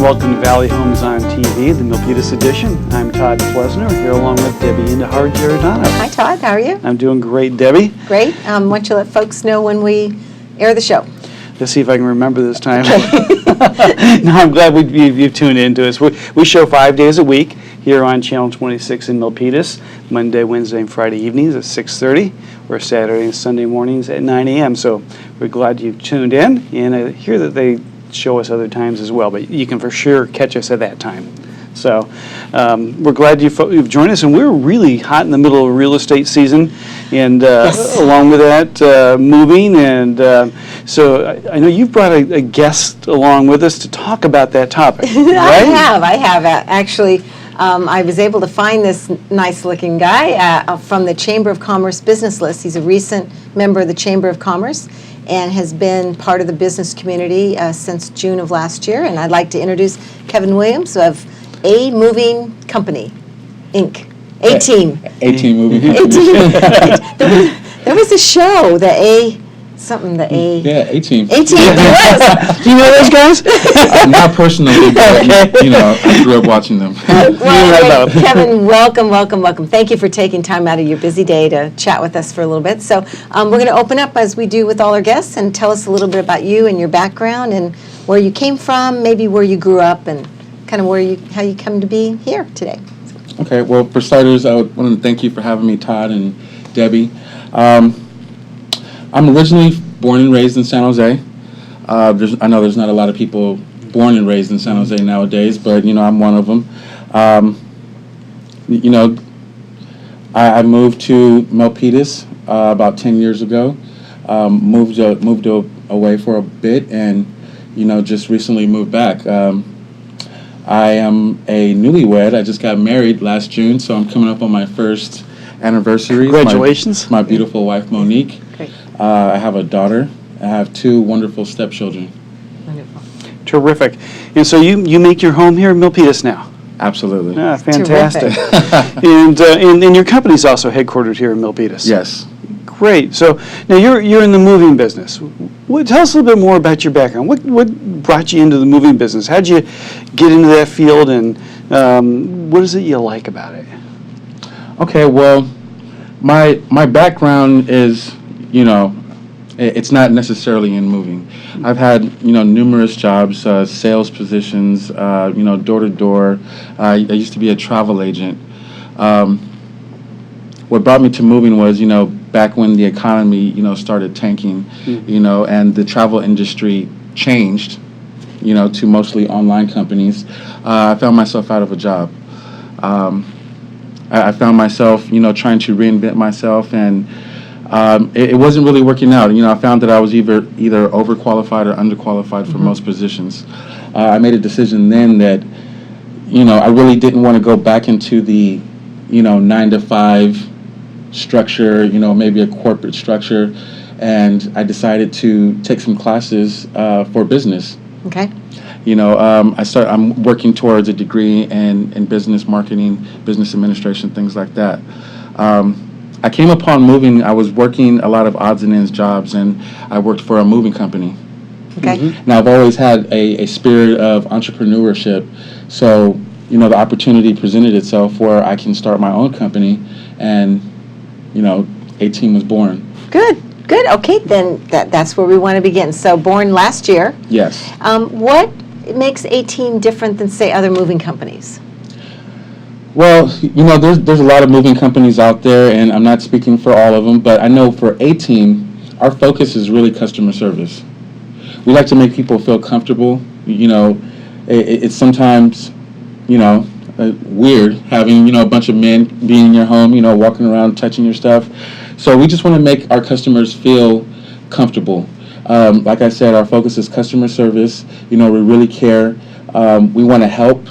welcome to Valley Homes on TV, the Milpitas edition. I'm Todd Flesner, here along with Debbie and Giordano. Hi, Todd. How are you? I'm doing great, Debbie. Great. Why don't you let folks know when we air the show? Let's see if I can remember this time. No, I'm glad you've tuned into us. We show 5 days a week here on Channel 26 in Milpitas, Monday, Wednesday, and Friday evenings at 6:30, or Saturday and Sunday mornings at 9 a.m. So we're glad you've tuned in, and I hear that they show us other times as well, but you can for sure catch us at that time. So we're glad you've joined us, and we're really hot in the middle of real estate season, and Yes. along with that, moving, and so I know you've brought a guest along with us to talk about that topic, right? I have. Actually, I was able to find this nice-looking guy from the Chamber of Commerce business list. He's a recent member of the Chamber of Commerce and has been part of the business community since June of last year. And I'd like to introduce Kevin Williams of A Moving Company, Inc. A-Team. A-Team Moving Company. There was a show, the A... Something, the A... Yeah, A-Team. A-Team, there was. Do you know those guys? Not personally, but, I grew up watching them. Well, Kevin, welcome. Thank you for taking time out of your busy day to chat with us for a little bit. So we're going to open up, as we do with all our guests, and tell us a little bit about you and your background and where you came from, maybe where you grew up, and kind of how you come to be here today. Okay, well, for starters, I want to thank you for having me, Todd and Debbie. I'm originally born and raised in San Jose. I know there's not a lot of people born and raised in San Jose nowadays, but, I'm one of them. I moved to Milpitas about 10 years ago, moved away for a bit, and, just recently moved back. I am a newlywed. I just got married last June, so I'm coming up on my first anniversary. Congratulations. My beautiful wife, Monique. Great. I have a daughter. I have two wonderful stepchildren. Wonderful. Terrific. And so you make your home here in Milpitas now? Absolutely. Ah, fantastic. And your company's also headquartered here in Milpitas? Yes. Great. So now you're in the moving business. Tell us a little bit more about your background. What brought you into the moving business? How'd you get into that field, and what is it you like about it? Okay, well, my background is, it's not necessarily in moving. I've had, numerous jobs, sales positions, door to door. I used to be a travel agent. What brought me to moving was, back when the economy, started tanking, and the travel industry changed, to mostly online companies. I found myself out of a job. I found myself, trying to reinvent myself, and it wasn't really working out. I found that I was either overqualified or underqualified for most positions. I made a decision then that, I really didn't want to go back into the, 9-to-5 structure, maybe a corporate structure, and I decided to take some classes for business. Okay. I'm working towards a degree in business marketing, business administration, things like that. I came upon moving. I was working a lot of odds and ends jobs, and I worked for a moving company. Okay. Mm-hmm. Now, I've always had a spirit of entrepreneurship, so, the opportunity presented itself where I can start my own company, and, A-Team was born. Good. Okay, then that's where we want to begin. So born last year. Yes. What makes A-Team different than, say, other moving companies? Well, there's a lot of moving companies out there, and I'm not speaking for all of them, but I know for A-Team, our focus is really customer service. We like to make people feel comfortable. It's sometimes, weird having, a bunch of men being in your home, walking around, touching your stuff. So we just want to make our customers feel comfortable. Like I said, our focus is customer service. We really care. We want to help.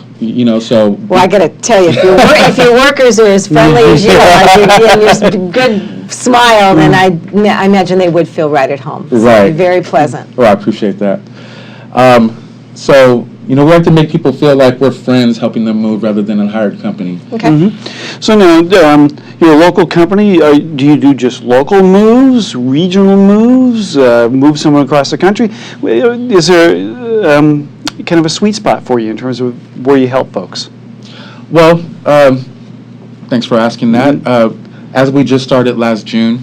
So. Well, I got to tell you, if your workers are as friendly as you are, and your good smile, then I imagine they would feel right at home. So right. Very pleasant. Well, I appreciate that. So, we like to make people feel like we're friends helping them move rather than a hired company. Okay. Mm-hmm. So now, you're a local company. Do you do just local moves, regional moves, move someone across the country? Is there kind of a sweet spot for you in terms of where you help folks? Well, thanks for asking that. As we just started last June,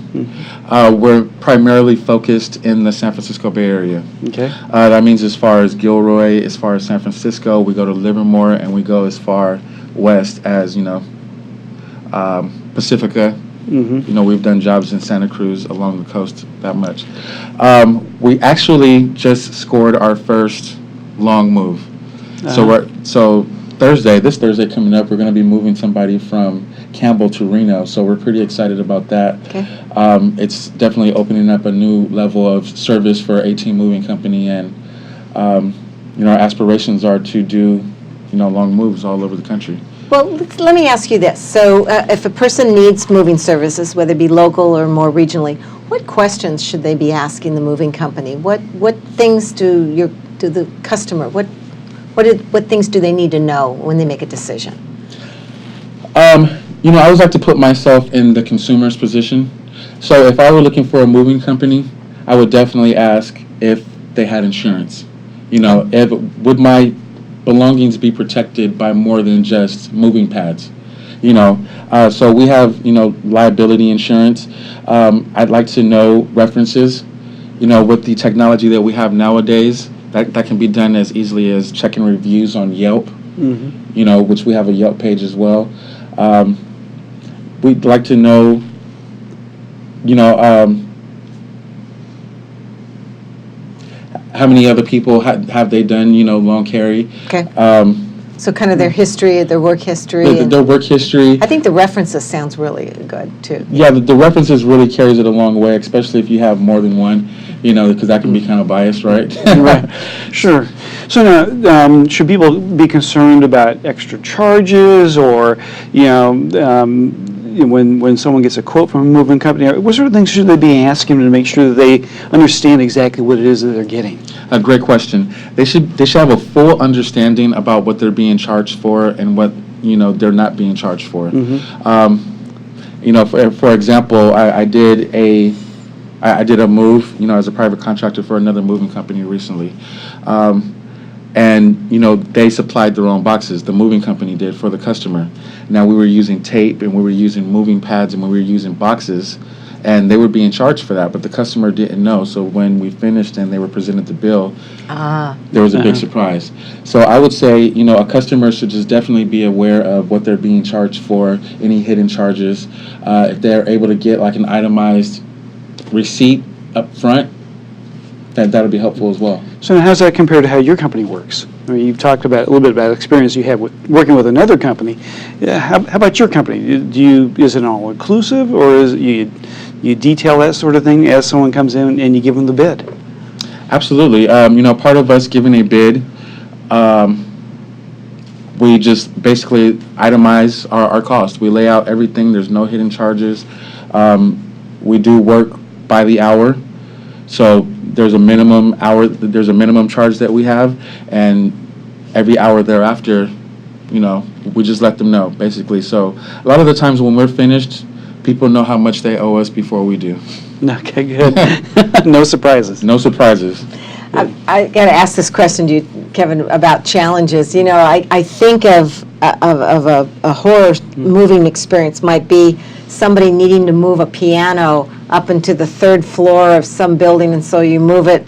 we're primarily focused in the San Francisco Bay Area. Okay. That means as far as Gilroy, as far as San Francisco, we go to Livermore, and we go as far west as, Pacifica. We've done jobs in Santa Cruz along the coast that much. We actually just scored our first long move. So this Thursday coming up, we're going to be moving somebody from Campbell to Reno. So we're pretty excited about that. Okay. It's definitely opening up a new level of service for 18 Moving Company, and our aspirations are to do long moves all over the country. Well, let me ask you this. So if a person needs moving services, whether it be local or more regionally, what questions should they be asking the moving company? What things do the customer, what things do they need to know when they make a decision? I always like to put myself in the consumer's position. So if I were looking for a moving company, I would definitely ask if they had insurance. Would my belongings be protected by more than just moving pads? So we have, liability insurance. I'd like to know references. With the technology that we have nowadays, that can be done as easily as checking reviews on Yelp, which we have a Yelp page as well. We'd like to know, how many other people have they done, long carry. Okay. So kind of their history, their work history. Their work history. I think the references sounds really good, too. Yeah, the references really carries it a long way, especially if you have more than one, because that can be kind of biased, right? Right. Sure. So now, should people be concerned about extra charges, or, when someone gets a quote from a moving company, what sort of things should they be asking to make sure that they understand exactly what it is that they're getting? A great question. They should have a full understanding about what they're being charged for and what they're not being charged for. For example, I did a move as a private contractor for another moving company recently. And they supplied their own boxes. The moving company did for the customer. Now we were using tape, and we were using moving pads, and we were using boxes, and they were being charged for that, but the customer didn't know. So when we finished and they were presented the bill, there was a big surprise. So I would say a customer should just definitely be aware of what they're being charged for, any hidden charges. If they're able to get like an itemized receipt up front, that would be helpful as well. So now how does that compare to how your company works? I mean, you've talked about a little bit about experience you have with working with another company. How about your company? Is it all inclusive, or is it you detail that sort of thing as someone comes in and you give them the bid? Absolutely. Part of us giving a bid, we just basically itemize our cost. We lay out everything. There's no hidden charges. We do work by the hour, so there's a minimum charge that we have, and every hour thereafter, we just let them know, basically. So a lot of the times when we're finished, people know how much they owe us before we do. Okay, good. No surprises. No surprises. I got to ask this question to you, Kevin, about challenges. I think of a horror moving experience might be somebody needing to move a piano up into the third floor of some building, and so you move it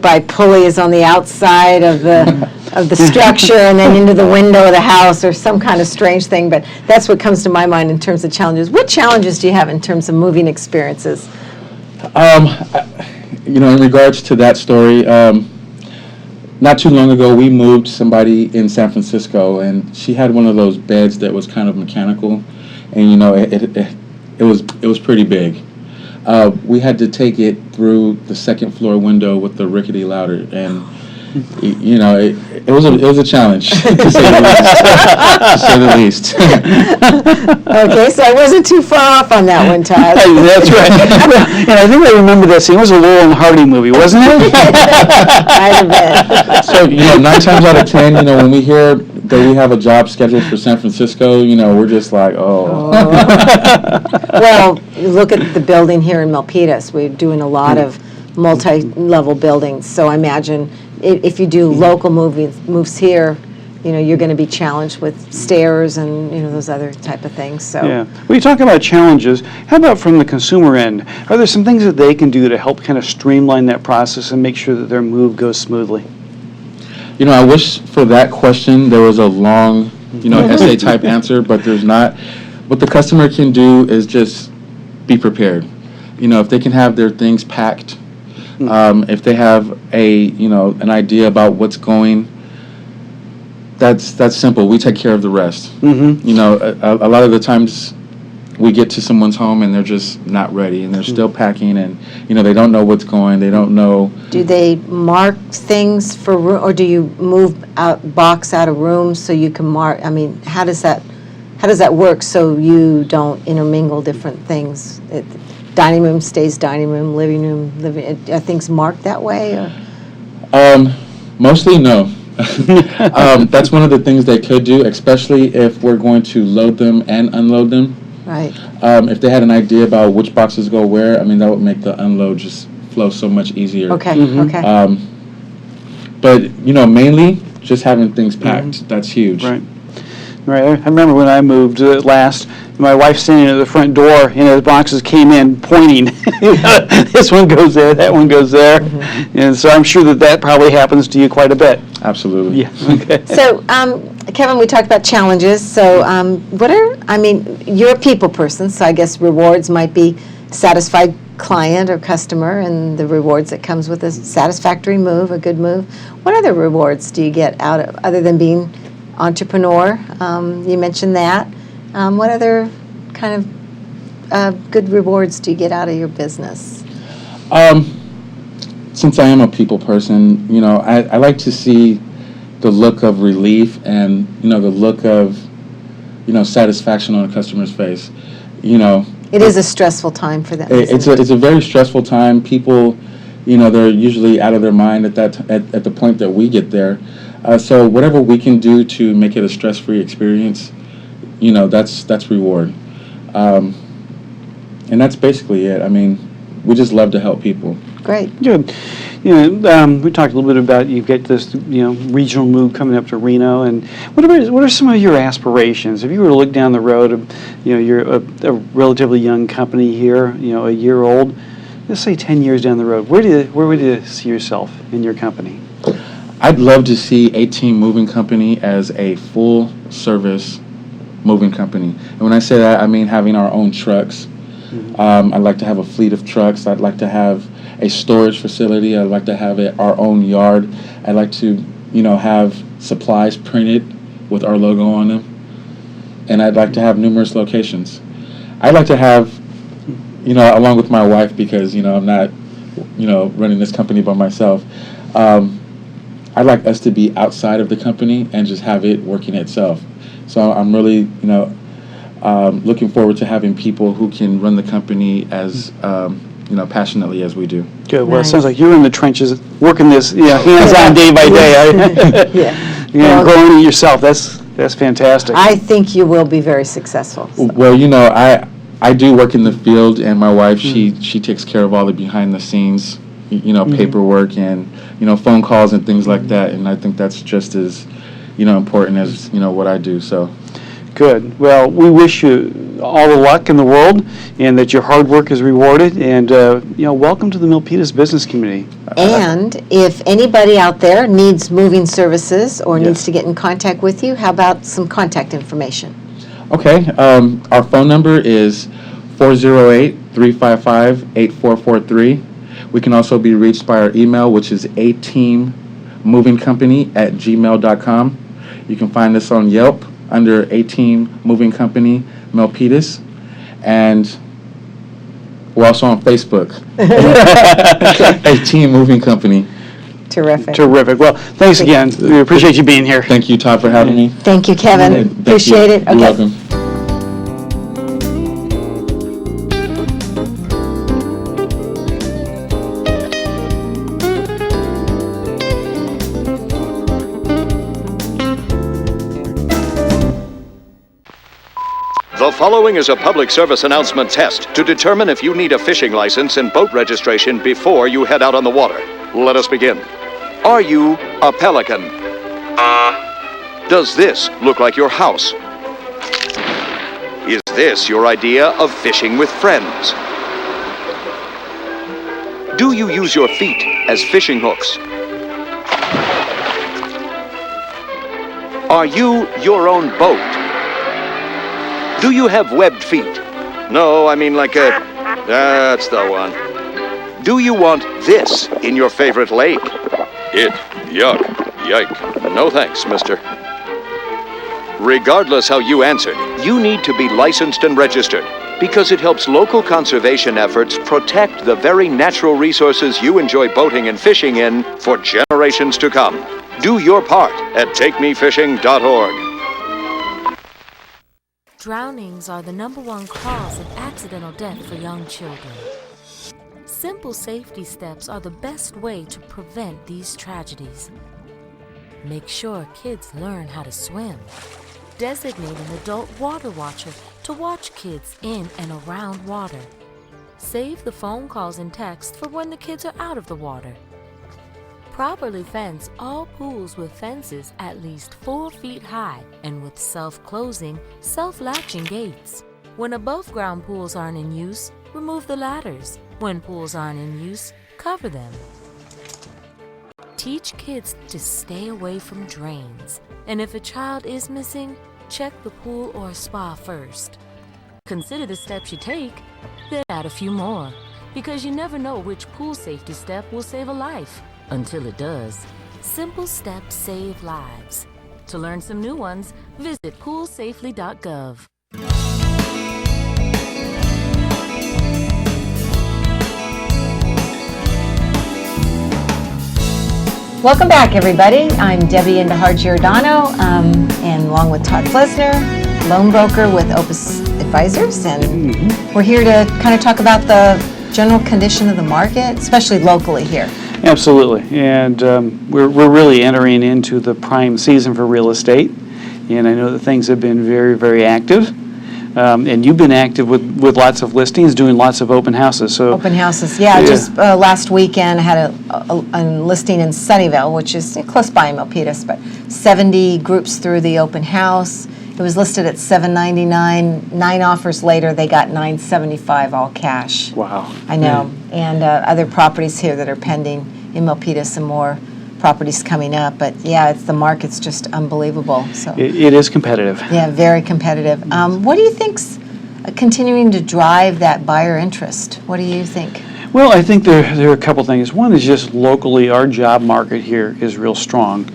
by pulleys on the outside of the structure and then into the window of the house, or some kind of strange thing. But that's what comes to my mind in terms of challenges. What challenges do you have in terms of moving experiences? In regards to that story, not too long ago, we moved somebody in San Francisco, and she had one of those beds that was kind of mechanical, and it was pretty big. We had to take it through the second floor window with the rickety ladder, and it was a challenge to say the least. Okay, so I wasn't too far off on that one, Todd. That's right. And I think I remember that scene. It was a Laurel and Hardy movie, wasn't it? Might have been. So 9 times out of 10, when we hear that we have a job scheduled for San Francisco, we're just like, oh. Well, look at the building here in Milpitas. We're doing a lot of multi-level buildings, so I imagine if you do local moves here, you're going to be challenged with stairs and, those other type of things, so. Yeah. When you talk about challenges, how about from the consumer end? Are there some things that they can do to help kind of streamline that process and make sure that their move goes smoothly? I wish for that question there was a long, essay type answer, but there's not. What the customer can do is just be prepared. If they can have their things packed, if they have an idea about what's going, that's simple. We take care of the rest. A lot of the times we get to someone's home and they're just not ready and they're still packing and, they don't know what's going. They don't know. Do they mark things for room, or do you move box out of rooms so you can mark? I mean, how does that work so you don't intermingle different things? Dining room stays dining room, living room, are things marked that way? Or? Mostly no. That's one of the things they could do, especially if we're going to load them and unload them. Right. If they had an idea about which boxes go where, that would make the unload just flow so much easier. Okay, okay. But, mainly just having things packed. That's huge. Right. Right. I remember when I moved last, my wife standing at the front door, the boxes came in pointing. This one goes there, that one goes there. And so I'm sure that probably happens to you quite a bit. Absolutely. Yeah. Okay. So, Kevin, we talked about challenges. So, you're a people person, so I guess rewards might be satisfied client or customer and the rewards that comes with a satisfactory move, a good move. What other rewards do you get out of, other than being entrepreneur? You mentioned that. What other kind of good rewards do you get out of your business? Since I am a people person, I like to see the look of relief and, the look of, satisfaction on a customer's face. It is a stressful time for them. It's a very stressful time. People, they're usually out of their mind at the point that we get there. So whatever we can do to make it a stress-free experience, that's reward. And that's basically it. We just love to help people. Great. Good. We talked a little bit about you've got this, regional move coming up to Reno, and what are some of your aspirations? If you were to look down the road, you're a relatively young company here, a year old. Let's say 10 years down the road, where would you see yourself in your company? I'd love to see A-Team Moving Company as a full-service moving company. And when I say that, I mean having our own trucks. I'd like to have a fleet of trucks. I'd like to have a storage facility. I'd like to have our own yard. I'd like to, have supplies printed with our logo on them. And I'd like to have numerous locations. I'd like to have, along with my wife, because, I'm not, running this company by myself. I'd like us to be outside of the company and just have it working itself. So I'm really, looking forward to having people who can run the company as, passionately as we do. Good. Well, Nice. it sounds like you're in the trenches working this, hands-on day by day. Right? Yeah. Yeah, growing it yourself. That's fantastic. I think you will be very successful. So. Well, I do work in the field, and my wife, she takes care of all the behind-the-scenes, paperwork and, phone calls and things like that, and I think that's just as, important as, what I do, so. Good. Well, we wish you all the luck in the world and that your hard work is rewarded. And, welcome to the Milpitas business community. And if anybody out there needs moving services or Yes. needs to get in contact with you, how about some contact information? Okay. Our phone number is 408-355-8443. We can also be reached by our email, which is ateammovingcompany@gmail.com. You can find us on Yelp under A-Team Moving Company, Milpitas, and we're also on Facebook, A-Team Moving Company. Terrific. Terrific. Well, thanks again. We appreciate you being here. Thank you, Todd, for having me. Thank you, Kevin. Thank you. Appreciate it. You're welcome. The following is a public service announcement test to determine if you need a fishing license and boat registration before you head out on the water. Let us begin. Are you a pelican? Does this look like your house? Is this your idea of fishing with friends? Do you use your feet as fishing hooks? Are you your own boat? Do you have webbed feet? No, I mean like a... That's the one. Do you want this in your favorite lake? Yuck, yike. No thanks, mister. Regardless how you answered, you need to be licensed and registered because it helps local conservation efforts protect the very natural resources you enjoy boating and fishing in for generations to come. Do your part at takemefishing.org. Drownings are the #1 cause of accidental death for young children. Simple safety steps are the best way to prevent these tragedies. Make sure kids learn how to swim. Designate an adult water watcher to watch kids in and around water. Save the phone calls and texts for when the kids are out of the water. Properly fence all pools with fences at least 4 feet high and with self-closing, self-latching gates. When above-ground pools aren't in use, remove the ladders. When pools aren't in use, cover them. Teach kids to stay away from drains. And if a child is missing, check the pool or spa first. Consider the steps you take, then add a few more, because you never know which pool safety step will save a life. Until it does. Simple steps save lives. To learn some new ones, visit poolsafely.gov. Welcome back, everybody. I'm Debbie Giordano, and along with Todd Flesner, loan broker with Opus Advisors, and we're here to kind of talk about the general condition of the market, especially locally here. Absolutely, and we're really entering into the prime season for real estate, and I know that things have been very, very active, and you've been active with lots of listings, doing lots of open houses. So Open houses, yeah. Just last weekend, I had a listing in Sunnyvale, which is close by Milpitas, but 70 groups through the open house. It was listed at $799. 9 offers later, they got $975 all cash. Wow. I know. And other properties here that are pending in Milpitas and more properties coming up. But yeah, the market's just unbelievable. So It is competitive. yeah, very competitive. What do you think's continuing to drive that buyer interest? What do you think? Well, I think there are a couple things. One is just locally, our job market here is real strong,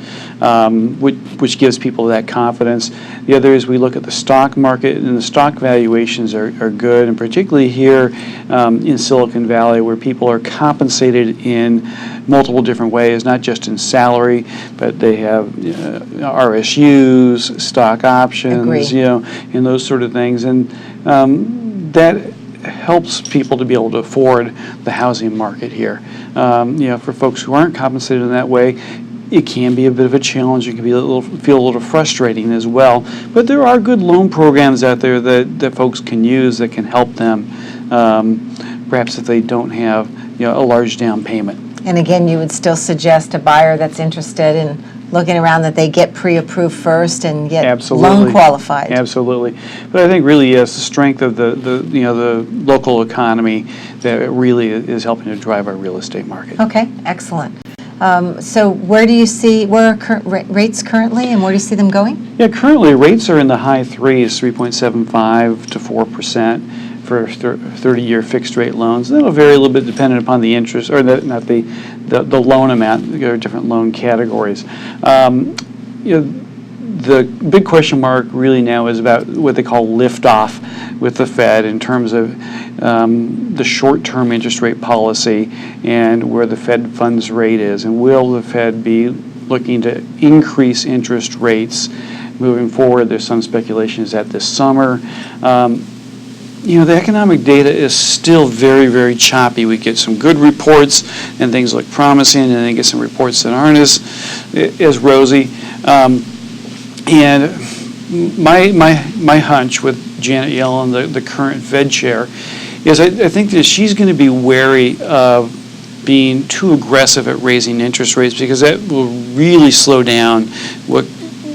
which gives people that confidence. The other is we look at the stock market, and the stock valuations are good, and particularly here in Silicon Valley, where people are compensated in multiple different ways, not just in salary, but they have RSUs, stock options, and those sort of things, and that helps people to be able to afford the housing market here. For folks who aren't compensated in that way, it can be a bit of a challenge. It can be feel a little frustrating as well. But there are good loan programs out there that folks can use that can help them, perhaps if they don't have a large down payment. And again, you would still suggest a buyer that's interested in looking around that they get pre-approved first and get loan qualified. Absolutely. But I think really, yes, the strength of the local economy that really is helping to drive our real estate market. Okay, excellent. So where are current rates currently, and where do you see them going? Yeah, currently rates are in the high 3s, 3.75 to 4%. For 30-year fixed-rate loans. That'll vary a little bit dependent upon the interest, or the loan amount. There are different loan categories. The big question mark really now is about what they call liftoff with the Fed in terms of the short-term interest rate policy and where the Fed funds rate is, and will the Fed be looking to increase interest rates moving forward? There's some speculation is that this summer. The economic data is still very, very choppy. We get some good reports and things look promising, and then get some reports that aren't as rosy. And my hunch with Janet Yellen, the current Fed chair, is I think that she's going to be wary of being too aggressive at raising interest rates, because that will really slow down what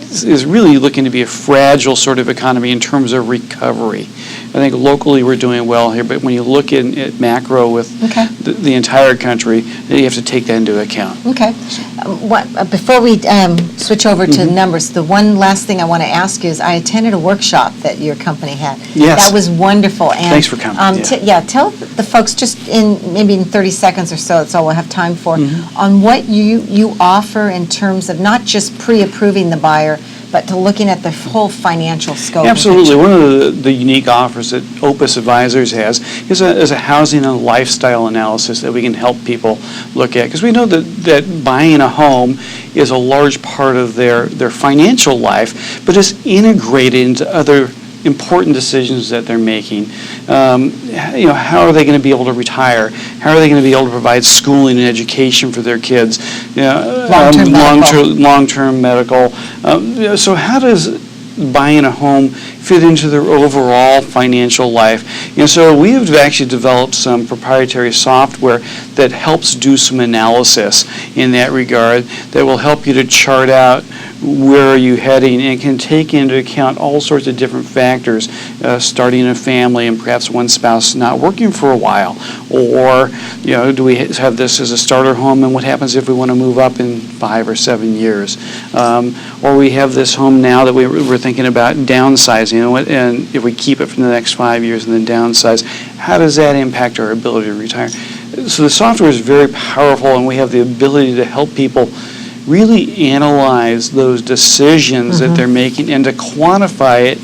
is really looking to be a fragile sort of economy in terms of recovery. I think locally we're doing well here, but when you look at macro with Okay. the entire country, you have to take that into account. Okay. Before we switch over to numbers, the one last thing I want to ask you is I attended a workshop that your company had. Yes. That was wonderful. And, Thanks for coming, tell the folks just maybe in 30 seconds or so, that's all we'll have time for, on what you offer in terms of not just pre-approving the buyer, but to looking at the whole financial scope. and Absolutely. picture. One of the unique offers that Opus Advisors has is a housing and lifestyle analysis that we can help people look at. Because we know that buying a home is a large part of their financial life, but it's integrated into other important decisions that they're making. How are they going to be able to retire? How are they going to be able to provide schooling and education for their kids? Long-term medical. So how does buying a home fit into their overall financial life? So we have actually developed some proprietary software that helps do some analysis in that regard that will help you to chart out where are you heading, and can take into account all sorts of different factors, starting a family and perhaps one spouse not working for a while, or do we have this as a starter home, and what happens if we want to move up in 5 or 7 years, or we have this home now that we're thinking about downsizing, and if we keep it for the next 5 years and then downsize, how does that impact our ability to retire? So the software is very powerful, and we have the ability to help people really analyze those decisions that they're making and to quantify it,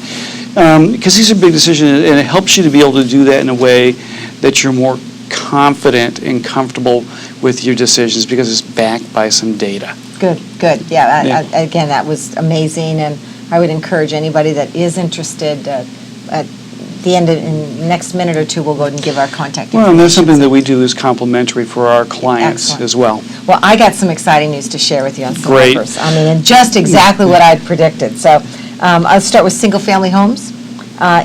because these are big decisions, and it helps you to be able to do that in a way that you're more confident and comfortable with your decisions because it's backed by some data. Good. Yeah. Again, that was amazing, and I would encourage anybody that is interested at the end in the next minute or two, we'll go and give our contact information. Well, and that's something that we do is complimentary for our clients Excellent. as well. Well, I got some exciting news to share with you on some Great. numbers. And just exactly what I'd predicted. So I'll start with single-family homes.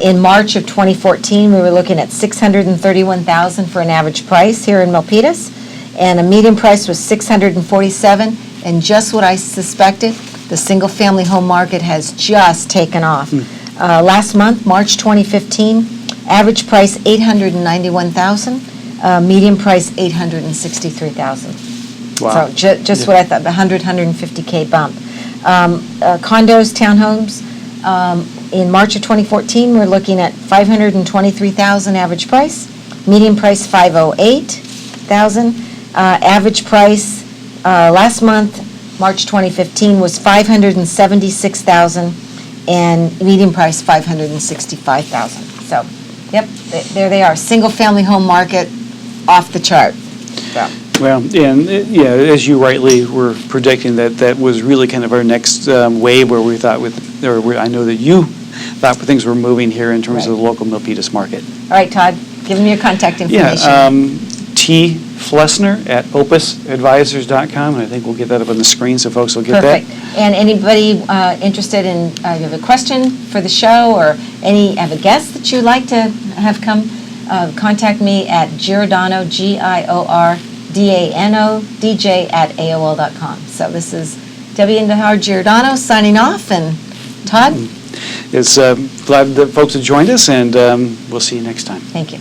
In March of 2014, we were looking at $631,000 for an average price here in Milpitas, and a median price was $647,000. And just what I suspected, the single-family home market has just taken off. Last month, March 2015, average price $891,000, median price $863,000. Wow. So just what I thought, the 150K bump. Condos, townhomes, in March of 2014, we're looking at $523,000 average price, median price $508,000, average price last month, March 2015, was $576,000, and median price $565,000. So, yep, there they are. Single-family home market off the chart. So. Well, and as you rightly were predicting, that was really kind of our next wave where we thought I know that you thought things were moving here in terms of the local Milpitas market. All right, Todd, give them your contact information. T. Flesner at opusadvisors.com, and I think we'll get that up on the screen so folks will get Perfect. that. And anybody interested in, you have a question for the show or have a guest that you'd like to have come, contact me at Giordano, Giordano, DJ at AOL.com. So this is Debbie Indahar Giordano signing off, and Todd? It's glad that folks have joined us, and we'll see you next time. Thank you.